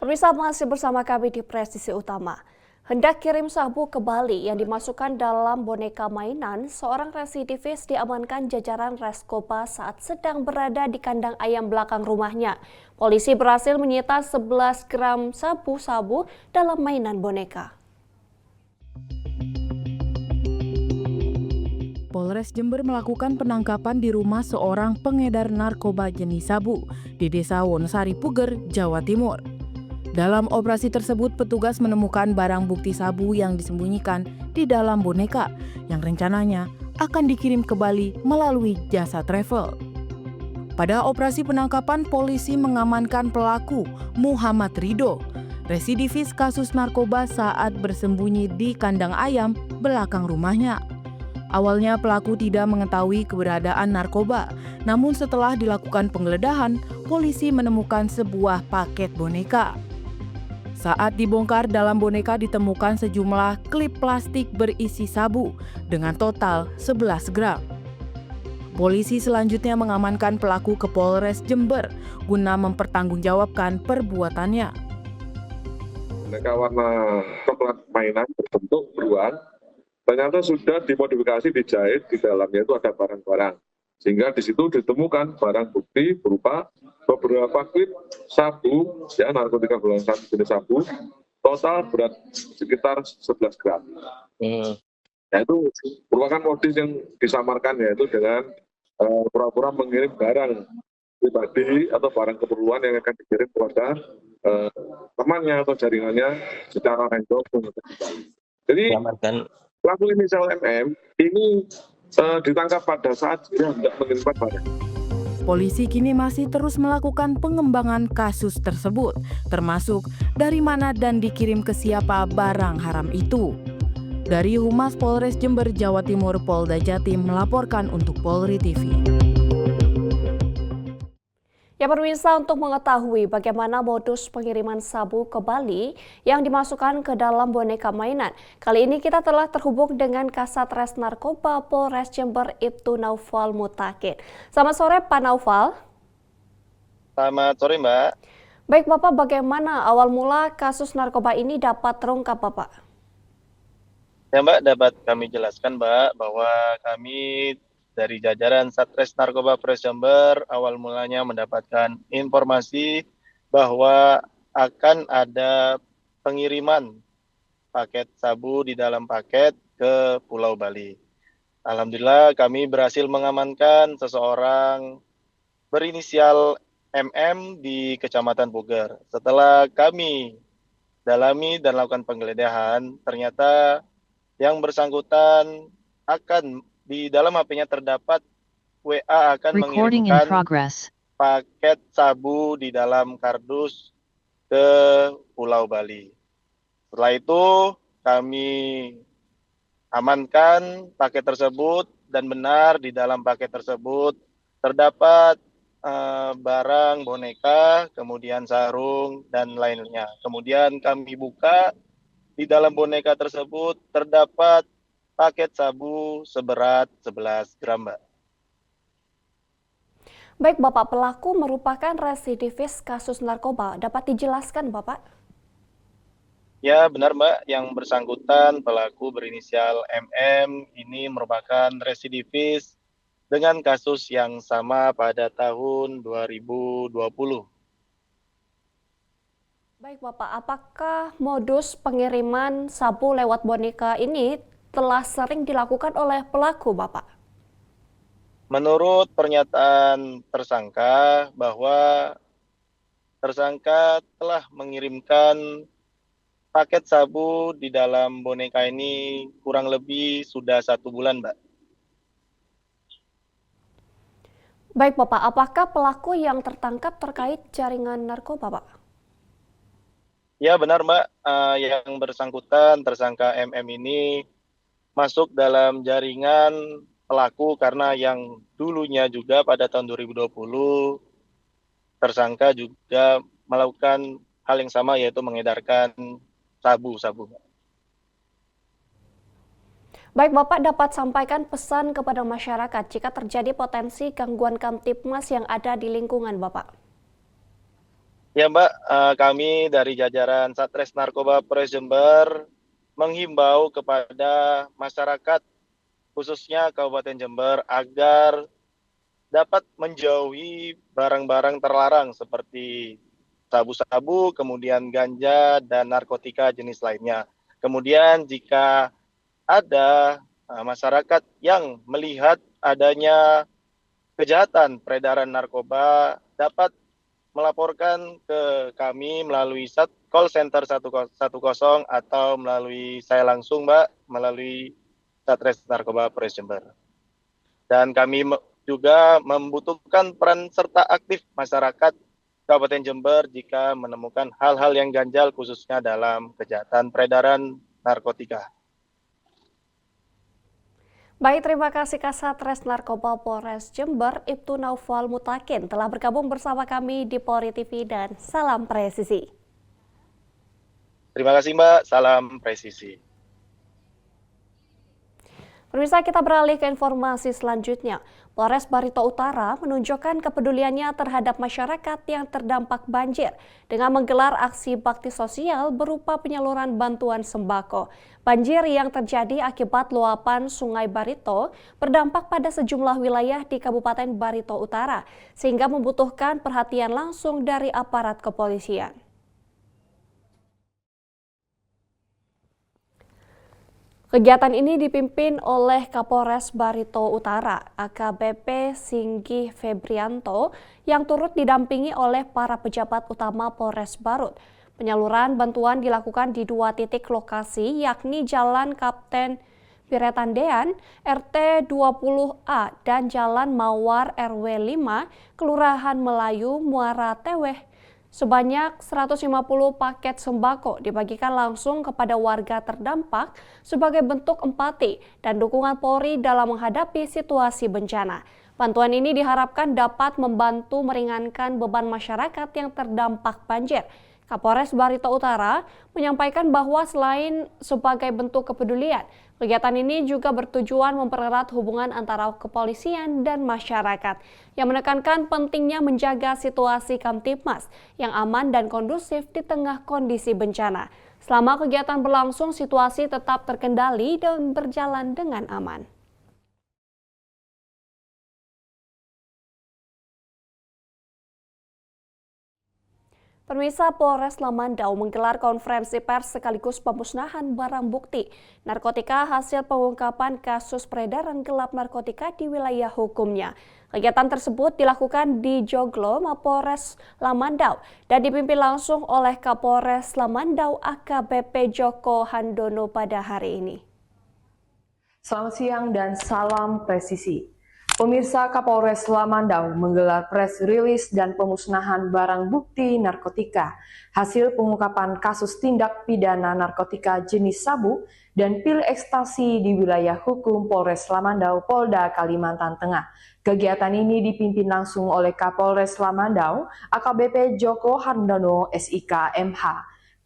Pemirsa masih bersama kami di Presisi Utama. Hendak kirim sabu ke Bali yang dimasukkan dalam boneka mainan, seorang residivis diamankan jajaran Reskoba saat sedang berada di kandang ayam belakang rumahnya. Polisi berhasil menyita 11 gram sabu-sabu dalam mainan boneka. Polres Jember melakukan penangkapan di rumah seorang pengedar narkoba jenis sabu di Desa Wonosari Puger, Jawa Timur. Dalam operasi tersebut, petugas menemukan barang bukti sabu yang disembunyikan di dalam boneka yang rencananya akan dikirim ke Bali melalui jasa travel. Pada operasi penangkapan, polisi mengamankan pelaku Muhammad Rido, residivis kasus narkoba saat bersembunyi di kandang ayam belakang rumahnya. Awalnya pelaku tidak mengetahui keberadaan narkoba, namun setelah dilakukan penggeledahan, polisi menemukan sebuah paket boneka. Saat dibongkar, dalam boneka ditemukan sejumlah klip plastik berisi sabu dengan total 11 gram. Polisi selanjutnya mengamankan pelaku ke Polres Jember guna mempertanggungjawabkan perbuatannya. Boneka warna coklat mainan berbentuk beruang, ternyata sudah dimodifikasi, dijahit, di dalamnya itu ada barang-barang. Sehingga di situ ditemukan barang bukti berupa beberapa klip sabu, ya, narkotika golongan satu jenis sabu, total berat sekitar 11 gram. Yaitu merupakan modus yang disamarkan, yaitu dengan pura-pura mengirim barang pribadi atau barang keperluan yang akan dikirim kepada temannya atau jaringannya secara random. Jadi pelaku inisial MM ini ditangkap pada saat dia hendak mengirimkan barang. Polisi kini masih terus melakukan pengembangan kasus tersebut, termasuk dari mana dan dikirim ke siapa barang haram itu. Dari Humas Polres Jember, Jawa Timur, Polda Jatim melaporkan untuk Polri TV. Ya pemirsa, untuk mengetahui bagaimana modus pengiriman sabu ke Bali yang dimasukkan ke dalam boneka mainan, kali ini kita telah terhubung dengan Kasat Res Narkoba Polres Jember Ibtu Naufal Mutakin. Selamat sore Pak Naufal. Selamat sore Mbak. Baik Bapak, bagaimana awal mula kasus narkoba ini dapat terungkap Bapak? Ya Mbak, dapat kami jelaskan Mbak bahwa kami dari jajaran Satres Narkoba Polres Jember awal mulanya mendapatkan informasi bahwa akan ada pengiriman paket sabu di dalam paket ke Pulau Bali. Alhamdulillah kami berhasil mengamankan seseorang berinisial MM di Kecamatan Puger. Setelah kami dalami dan lakukan penggeledahan, ternyata yang bersangkutan akan di dalam HP-nya terdapat WA akan mengirimkan paket sabu di dalam kardus ke Pulau Bali. Setelah itu kami amankan paket tersebut dan benar di dalam paket tersebut terdapat barang boneka, kemudian sarung dan lainnya. Kemudian kami buka, di dalam boneka tersebut terdapat paket sabu seberat 11 gram, Mbak. Baik Bapak, pelaku merupakan residivis kasus narkoba. Dapat dijelaskan Bapak? Ya benar Mbak, yang bersangkutan pelaku berinisial MM ini merupakan residivis dengan kasus yang sama pada tahun 2020. Baik Bapak, apakah modus pengiriman sabu lewat boneka ini telah sering dilakukan oleh pelaku Bapak? Menurut pernyataan tersangka bahwa tersangka telah mengirimkan paket sabu di dalam boneka ini kurang lebih sudah 1 bulan, Mbak. Baik Bapak, apakah pelaku yang tertangkap terkait jaringan narkoba Pak? Ya benar Mbak, yang bersangkutan tersangka MM ini masuk dalam jaringan pelaku karena yang dulunya juga pada tahun 2020 tersangka juga melakukan hal yang sama, yaitu mengedarkan sabu-sabu. Baik Bapak, dapat sampaikan pesan kepada masyarakat jika terjadi potensi gangguan Kamtibmas yang ada di lingkungan Bapak. Ya Mbak, kami dari jajaran Satres Narkoba Polres Jember menghimbau kepada masyarakat khususnya Kabupaten Jember agar dapat menjauhi barang-barang terlarang seperti sabu-sabu, kemudian ganja dan narkotika jenis lainnya. Kemudian jika ada masyarakat yang melihat adanya kejahatan peredaran narkoba dapat melaporkan ke kami melalui call center 110 atau melalui saya langsung Mbak, melalui Satres Narkoba Polres Jember. Dan kami juga membutuhkan peran serta aktif masyarakat Kabupaten Jember jika menemukan hal-hal yang ganjal khususnya dalam kejahatan peredaran narkotika. Baik, terima kasih Kasat Narkoba Polres Jember, Ibtu Naufal Mutakin telah bergabung bersama kami di Polri TV dan salam presisi. Terima kasih Mbak, salam presisi. Pemirsa, kita beralih ke informasi selanjutnya. Polres Barito Utara menunjukkan kepeduliannya terhadap masyarakat yang terdampak banjir dengan menggelar aksi bakti sosial berupa penyaluran bantuan sembako. Banjir yang terjadi akibat luapan Sungai Barito berdampak pada sejumlah wilayah di Kabupaten Barito Utara, sehingga membutuhkan perhatian langsung dari aparat kepolisian. Kegiatan ini dipimpin oleh Kapolres Barito Utara, AKBP Singgih Febrianto, yang turut didampingi oleh para pejabat utama Polres Barut. Penyaluran bantuan dilakukan di 2 titik lokasi, yakni Jalan Kapten Piretandean RT 20A dan Jalan Mawar RW 5, Kelurahan Melayu, Muara Teweh. Sebanyak 150 paket sembako dibagikan langsung kepada warga terdampak sebagai bentuk empati dan dukungan Polri dalam menghadapi situasi bencana. Bantuan ini diharapkan dapat membantu meringankan beban masyarakat yang terdampak banjir. Kapolres Barito Utara menyampaikan bahwa selain sebagai bentuk kepedulian, kegiatan ini juga bertujuan mempererat hubungan antara kepolisian dan masyarakat, yang menekankan pentingnya menjaga situasi Kamtibmas yang aman dan kondusif di tengah kondisi bencana. Selama kegiatan berlangsung, situasi tetap terkendali dan berjalan dengan aman. Pemirsa, Polres Lamandau menggelar konferensi pers sekaligus pemusnahan barang bukti narkotika hasil pengungkapan kasus peredaran gelap narkotika di wilayah hukumnya. Kegiatan tersebut dilakukan di Joglo, Mapolres Lamandau dan dipimpin langsung oleh Kapolres Lamandau AKBP Joko Handono pada hari ini. Selamat siang dan salam presisi. Pemirsa, Kapolres Lamandau menggelar press release dan pemusnahan barang bukti narkotika hasil pengungkapan kasus tindak pidana narkotika jenis sabu dan pil ekstasi di wilayah hukum Polres Lamandau, Polda Kalimantan Tengah. Kegiatan ini dipimpin langsung oleh Kapolres Lamandau, AKBP Joko Handono, SIK MH.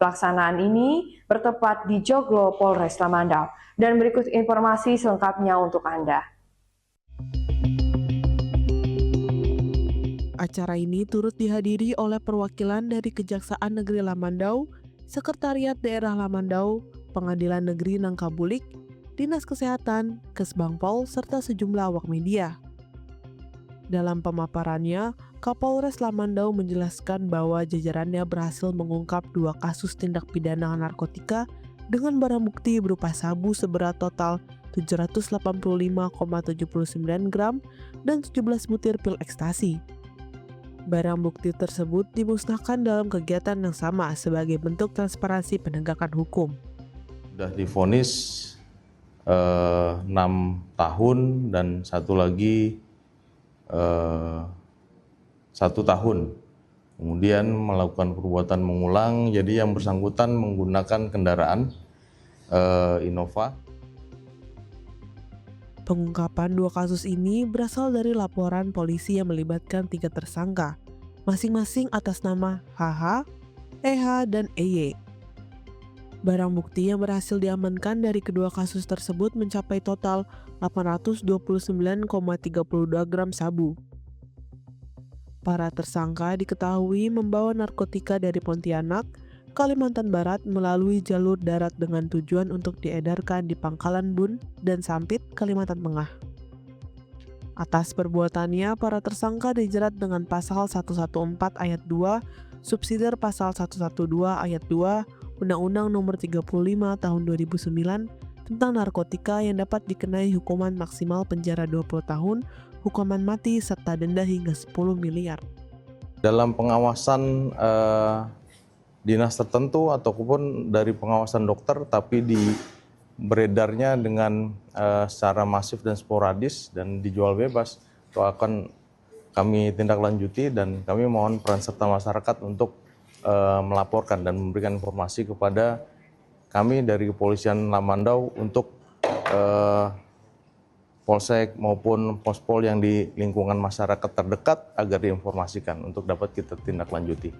Pelaksanaan ini bertempat di Joglo, Polres Lamandau. Dan berikut informasi selengkapnya untuk Anda. Acara ini turut dihadiri oleh perwakilan dari Kejaksaan Negeri Lamandau, Sekretariat Daerah Lamandau, Pengadilan Negeri Nangkabulik, Dinas Kesehatan, Kesbangpol, serta sejumlah awak media. Dalam pemaparannya, Kapolres Lamandau menjelaskan bahwa jajarannya berhasil mengungkap 2 kasus tindak pidana narkotika dengan barang bukti berupa sabu seberat total 785,79 gram dan 17 butir pil ekstasi. Barang bukti tersebut dimusnahkan dalam kegiatan yang sama sebagai bentuk transparansi penegakan hukum. Sudah divonis 6 tahun dan satu lagi 1 tahun. Kemudian melakukan perbuatan mengulang, jadi yang bersangkutan menggunakan kendaraan Innova. Pengungkapan 2 kasus ini berasal dari laporan polisi yang melibatkan 3 tersangka, masing-masing atas nama HH, EH, dan EY. Barang bukti yang berhasil diamankan dari kedua kasus tersebut mencapai total 829,32 gram sabu. Para tersangka diketahui membawa narkotika dari Pontianak, Kalimantan Barat melalui jalur darat dengan tujuan untuk diedarkan di Pangkalan Bun dan Sampit, Kalimantan Tengah. Atas perbuatannya, para tersangka dijerat dengan pasal 114 ayat 2, subsidiar pasal 112 ayat 2, Undang-Undang Nomor 35 Tahun 2009 tentang narkotika yang dapat dikenai hukuman maksimal penjara 20 tahun, hukuman mati, serta denda hingga 10 miliar. Dalam pengawasan dinas tertentu ataupun dari pengawasan dokter, tapi beredarnya dengan secara masif dan sporadis dan dijual bebas, itu akan kami tindak lanjuti dan kami mohon peran serta masyarakat untuk melaporkan dan memberikan informasi kepada kami dari Kepolisian Lamandau untuk polsek maupun pospol yang di lingkungan masyarakat terdekat agar diinformasikan untuk dapat kita tindak lanjuti.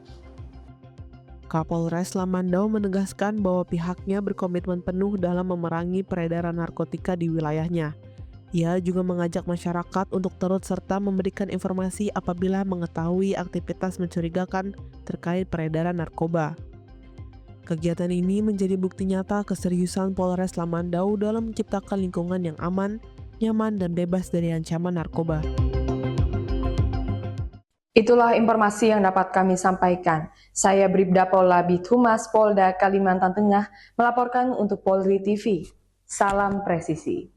Kapolres Lamandau menegaskan bahwa pihaknya berkomitmen penuh dalam memerangi peredaran narkotika di wilayahnya. Ia juga mengajak masyarakat untuk turut serta memberikan informasi apabila mengetahui aktivitas mencurigakan terkait peredaran narkoba. Kegiatan ini menjadi bukti nyata keseriusan Polres Lamandau dalam menciptakan lingkungan yang aman, nyaman, dan bebas dari ancaman narkoba. Itulah informasi yang dapat kami sampaikan. Saya Bribda Paula Bithumas Polda Kalimantan Tengah melaporkan untuk Polri TV. Salam presisi.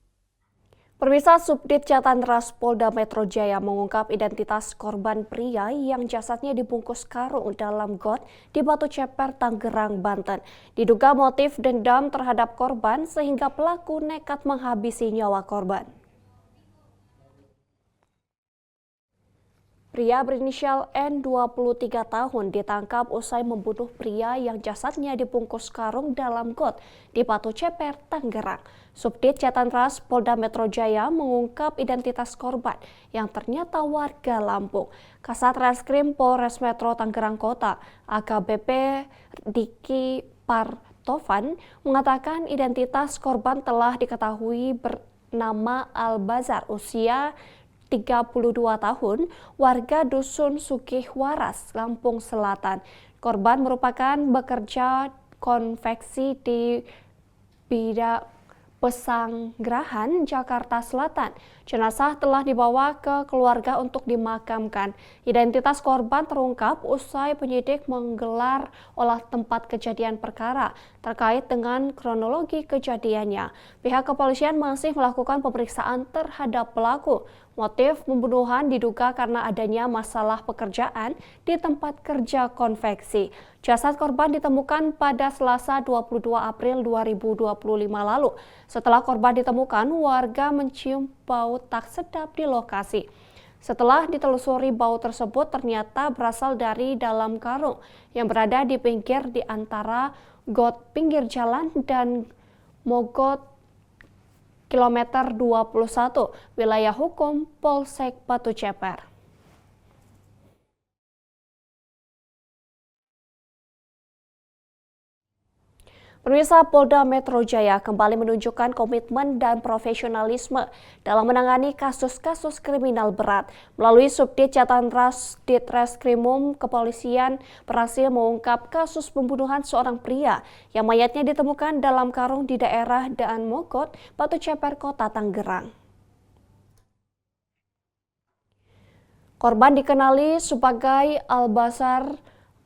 Pemirsa, Subdit Jatantras Polda Metro Jaya mengungkap identitas korban pria yang jasadnya dibungkus karung dalam got di Batu Ceper, Tangerang, Banten. Diduga motif dendam terhadap korban sehingga pelaku nekat menghabisi nyawa korban. Pria berinisial N 23 tahun ditangkap usai membunuh pria yang jasadnya dibungkus karung dalam got di Batu Ceper, Tangerang. Subdit Jatantras Polda Metro Jaya mengungkap identitas korban yang ternyata warga Lampung. Kasat Reskrim Polres Metro Tangerang Kota, AKBP Diki Partovan, mengatakan identitas korban telah diketahui bernama Al-Bazar, usia 32 tahun, warga Dusun Sukihwaras, Lampung Selatan. Korban merupakan bekerja konveksi di bidang Pesanggerahan, Jakarta Selatan. Jenazah telah dibawa ke keluarga untuk dimakamkan. Identitas korban terungkap usai penyidik menggelar olah tempat kejadian perkara terkait dengan kronologi kejadiannya. Pihak kepolisian masih melakukan pemeriksaan terhadap pelaku. Motif pembunuhan diduga karena adanya masalah pekerjaan di tempat kerja konveksi. Jasad korban ditemukan pada Selasa 22 April 2025 lalu. Setelah korban ditemukan, warga mencium bau tak sedap di lokasi. Setelah ditelusuri, bau tersebut ternyata berasal dari dalam karung yang berada di pinggir di antara got pinggir jalan dan mogot kilometer 21, wilayah hukum Polsek Batu Ceper. Pemirsa, Polda Metro Jaya kembali menunjukkan komitmen dan profesionalisme dalam menangani kasus-kasus kriminal berat. Melalui Subdit Jatantras Ditreskrimum, kepolisian berhasil mengungkap kasus pembunuhan seorang pria yang mayatnya ditemukan dalam karung di daerah Daan Mogot, Batu Ceper, Kota Tangerang. Korban dikenali sebagai Al-Bazar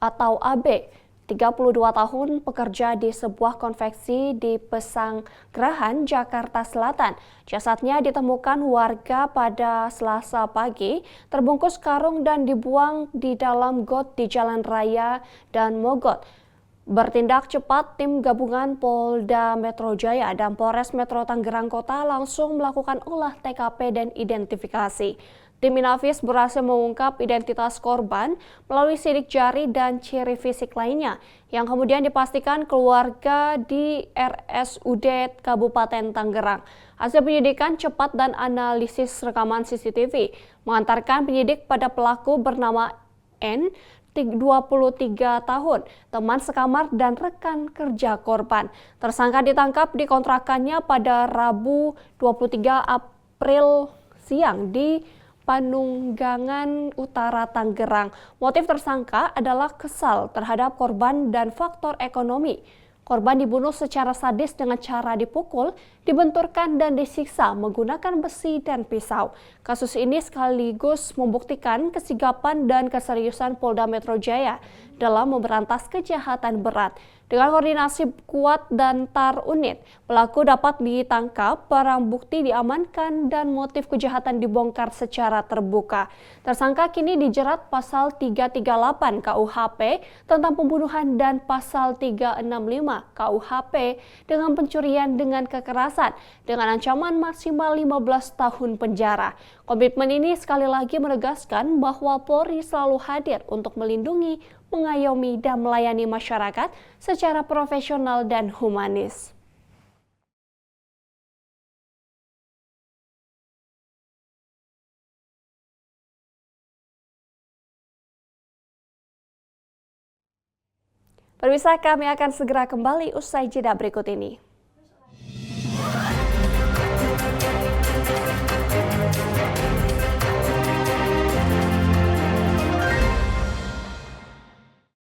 atau AB, 32 tahun, pekerja di sebuah konveksi di Pesanggerahan, Jakarta Selatan. Jasadnya ditemukan warga pada Selasa pagi, terbungkus karung dan dibuang di dalam got di Jalan Raya Dan Mogot. Bertindak cepat, tim gabungan Polda Metro Jaya dan Polres Metro Tangerang Kota langsung melakukan olah TKP dan identifikasi. Tim Inafis berhasil mengungkap identitas korban melalui sidik jari dan ciri fisik lainnya yang kemudian dipastikan keluarga di RSUD Kabupaten Tangerang. Hasil penyidikan cepat dan analisis rekaman CCTV mengantarkan penyidik pada pelaku bernama N, 23 tahun, teman sekamar dan rekan kerja korban. Tersangka ditangkap di kontrakannya pada Rabu 23 April siang di Panunggangan Utara, Tangerang. Motif tersangka adalah kesal terhadap korban dan faktor ekonomi. Korban dibunuh secara sadis dengan cara dipukul, dibenturkan dan disiksa menggunakan besi dan pisau. Kasus ini sekaligus membuktikan kesigapan dan keseriusan Polda Metro Jaya dalam memberantas kejahatan berat. Dengan koordinasi kuat dan tar unit, pelaku dapat ditangkap, barang bukti diamankan, dan motif kejahatan dibongkar secara terbuka. Tersangka kini dijerat pasal 338 KUHP tentang pembunuhan dan pasal 365 KUHP dengan pencurian dengan kekerasan dengan ancaman maksimal 15 tahun penjara. Komitmen ini sekali lagi menegaskan bahwa Polri selalu hadir untuk melindungi, mengayomi, dan melayani masyarakat secara profesional dan humanis. Pemirsa, kami akan segera kembali usai jeda berikut ini.